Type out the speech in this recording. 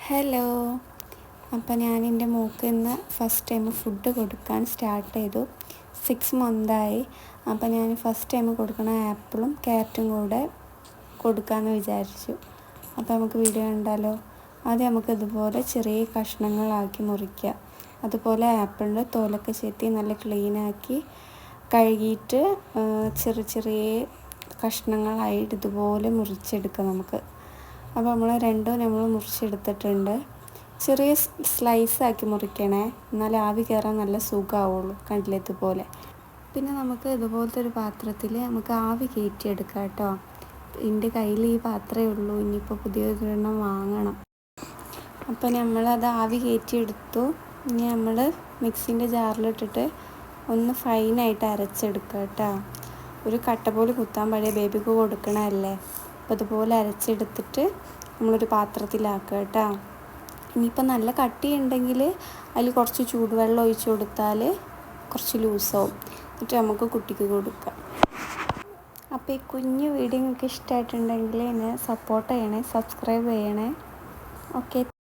Hello. അപ്പോൾ ഞാൻ എൻ്റെ മോൾക്ക് ഇന്ന് ഫസ്റ്റ് ടൈം ഫുഡ് കൊടുക്കാൻ സ്റ്റാർട്ട് ചെയ്തു. 6 മന്തായി. അപ്പോൾ ഞാൻ ഫസ്റ്റ് ടൈം കൊടുക്കണ ആപ്പിളും ക്യാരറ്റും കൂടെ കൊടുക്കാമെന്ന് വിചാരിച്ചു. അപ്പോൾ നമുക്ക് വീഡിയോ കണ്ടാലോ. ആദ്യം നമുക്ക് ഇതുപോലെ ചെറിയ കഷ്ണങ്ങളാക്കി മുറിക്കുക. അതുപോലെ ആപ്പിളിൻ്റെ തോലൊക്കെ ചെത്തി നല്ല ക്ലീനാക്കി കഴുകിയിട്ട് ചെറിയ ചെറിയ കഷ്ണങ്ങളായിട്ട് ഇതുപോലെ മുറിച്ചെടുക്കാം നമുക്ക്. അപ്പോൾ നമ്മൾ മുറിച്ചെടുത്തിട്ടുണ്ട്. ചെറിയ സ്ലൈസാക്കി മുറിക്കണേ, എന്നാലും ആവി കയറാൻ നല്ല സുഖമാവുള്ളൂ. കണ്ടില്ലേ ഇതുപോലെ. പിന്നെ നമുക്ക് ഇതുപോലത്തെ ഒരു പാത്രത്തിൽ നമുക്ക് ആവി കയറ്റിയെടുക്കാം കേട്ടോ. എൻ്റെ കയ്യിൽ ഈ പാത്രമേ ഉള്ളൂ, ഇനിയിപ്പോൾ പുതിയൊരെണ്ണം വാങ്ങണം. അപ്പോൾ നമ്മളത് ആവി കയറ്റിയെടുത്തു. ഇനി നമ്മൾ മിക്സിൻ്റെ ജാറിലിട്ടിട്ട് ഒന്ന് ഫൈനായിട്ട് അരച്ചെടുക്കുക കേട്ടോ. ഒരു കട്ട പോലെ കുത്താൻ പഴയ ബേബിക്ക് കൊടുക്കണമല്ലേ. അപ്പോൾ അതുപോലെ അരച്ചെടുത്തിട്ട് നമ്മളൊരു പാത്രത്തിലാക്കുക കേട്ടോ. ഇനിയിപ്പോൾ നല്ല കട്ടിയുണ്ടെങ്കിൽ അതിൽ കുറച്ച് ചൂടുവെള്ളം ഒഴിച്ച് കൊടുത്താൽ കുറച്ച് ലൂസാവും. എന്നിട്ട് നമുക്ക് കുട്ടിക്ക് കൊടുക്കാം. അപ്പോൾ ഈ കുഞ്ഞു വീഡിയോ നിങ്ങൾക്ക് ഇഷ്ടമായിട്ടുണ്ടെങ്കിൽ എന്നെ സപ്പോർട്ട് ചെയ്യണേ, സബ്സ്ക്രൈബ് ചെയ്യണേ. ഓക്കെ.